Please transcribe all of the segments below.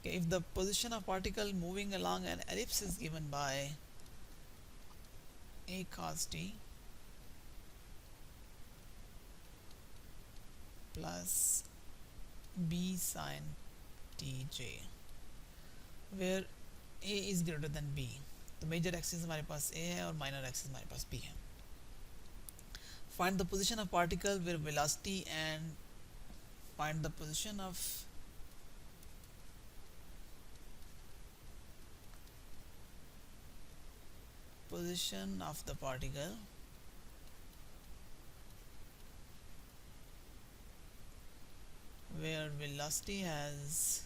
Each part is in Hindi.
Okay, if the position of particle moving along an ellipse is given by a cos t plus b sin tj, where a is greater than b, तो मेजर एक्सिस हमारे पास a है और माइनर एक्सिस हमारे पास b है. Find the position of particle where velocity and find the position of the particle where velocity has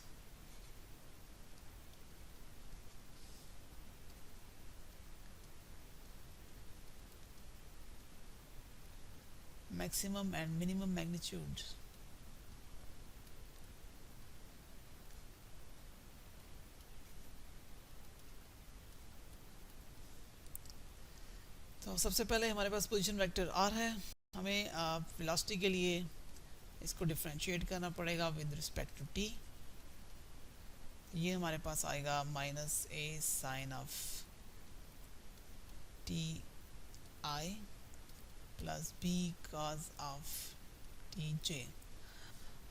maximum and minimum magnitude. तो सबसे पहले हमारे पास पोजीशन वेक्टर r है. हमें वेलोसिटी के लिए इसको डिफरेंशिएट करना पड़ेगा विद रिस्पेक्ट टू t. ये हमारे पास आएगा minus a sine of t i plus b cos of t j.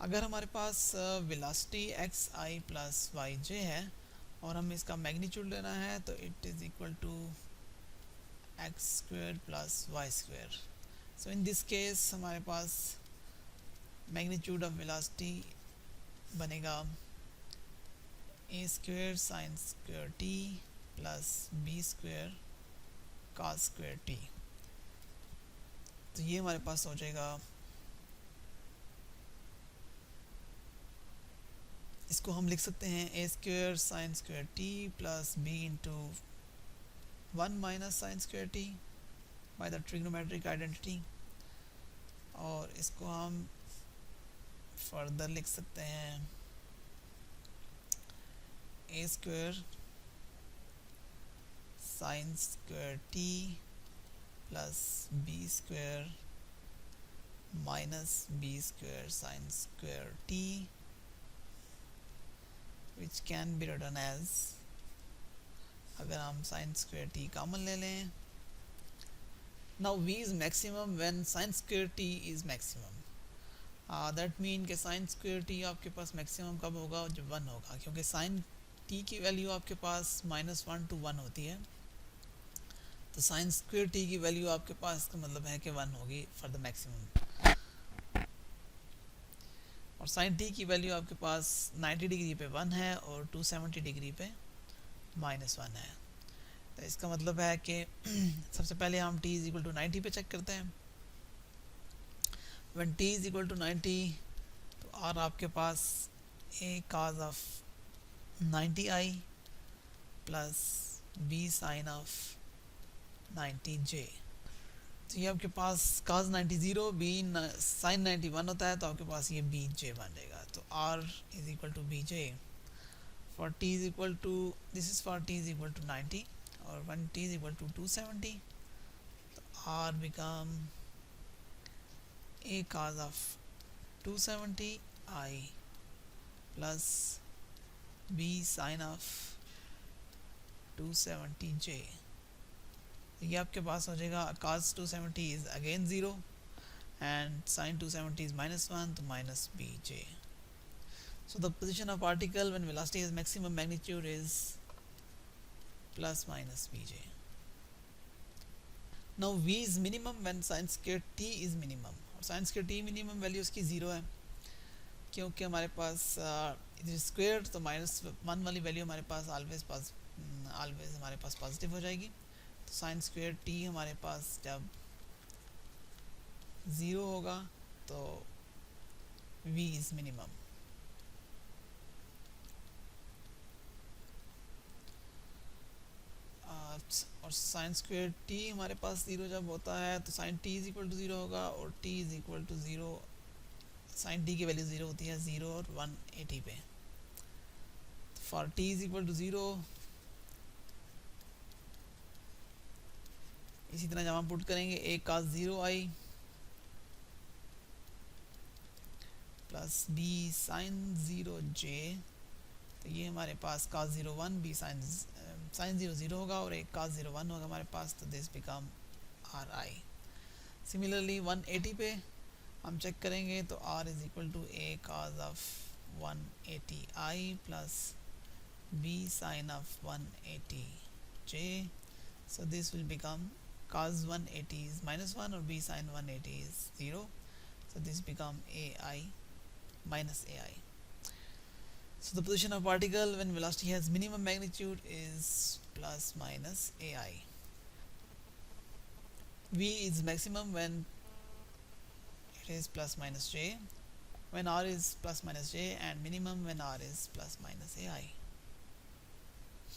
अगर हमारे पास velocity x i plus y j है और हमें इसका मैग्नीट्यूड लेना है तो it is equal to x square plus y square. So in this case हमारे पास मैग्नीट्यूड ऑफ वेलोसिटी बनेगा a square sine square t plus b square cos square t. तो ये हमारे पास हो जाएगा, इसको हम लिख सकते हैं a square sine square t plus b into 1 minus sine square t by the trigonometric identity. और इसको हम फर्दर लिख सकते हैं a square sine square t plus b square minus b square sine square t which can be written as, अगर हम sin square t कॉमन ले लें, now v is maximum when sin square t is maximum. that mean कि sin square t आपके पास maximum कब होगा, जब 1 होगा, क्योंकि sin t की वैल्यू आपके पास -1 to 1 होती है. तो sin square t की वैल्यू आपके पास, इसका मतलब है कि 1 होगी फॉर द मैक्सिमम. और sin t की वैल्यू आपके पास 90 डिग्री पे 1 है और 270 डिग्री पे -1 है. तो इसका मतलब है कि सबसे पहले हम t इज इक्वल टू 90 पे चेक करते हैं. When t is equal to 90 तो r आपके पास a cos of 90i plus b sin of 90j. तो ये आपके पास cos 90 0 b sin 90 1 होता है, तो आपके पास ये bj बनेगा. तो r is equal to bj for t is equal to, this is for t is equal to 90 और when t is equal to 270 तो r become a cos of 270i plus b sin of 270j. ये आपके पास हो जाएगा cos 270 is again 0 and sin 270 is -1, तो minus bj. So the position of particle when velocity has maximum magnitude is plus minus bj. Now v is minimum when sin square t is minimum. और sin square t minimum value उसकी 0 है, क्योंकि हमारे पास स्क्वेयर तो -1 वाली वैल्यू हमारे पास ऑलवेज हमारे पास पॉजिटिव हो जाएगी. तो साइन स्क्वेयर टी हमारे पास जब 0 होगा तो v इज़ मिनिमम. और साइन स्क्वेयर टी हमारे पास 0 जब होता है तो sine t is equal to 0 होगा और t is equal to 0, sine t की वैल्यू 0 होती है 0 और 180 पे. For t is equal to 0 इसी तरह जब हम पुट करेंगे a cos 0i plus b sin 0j, तो ये हमारे पास cos 0 1 b sin 0 0 होगा और एक cos 0 1 होगा हमारे पास, तो this become r i. Similarly 180 पे हम चेक करेंगे तो r is equal to a cos of 180 i plus b sin of 180 j, so this will become cos 180 is minus 1 or b sin 180 is 0, so this become ai minus ai. So the position of particle when velocity has minimum magnitude is plus minus ai. V is maximum when it is plus minus j, when r is plus minus j, and minimum when r is plus minus ai.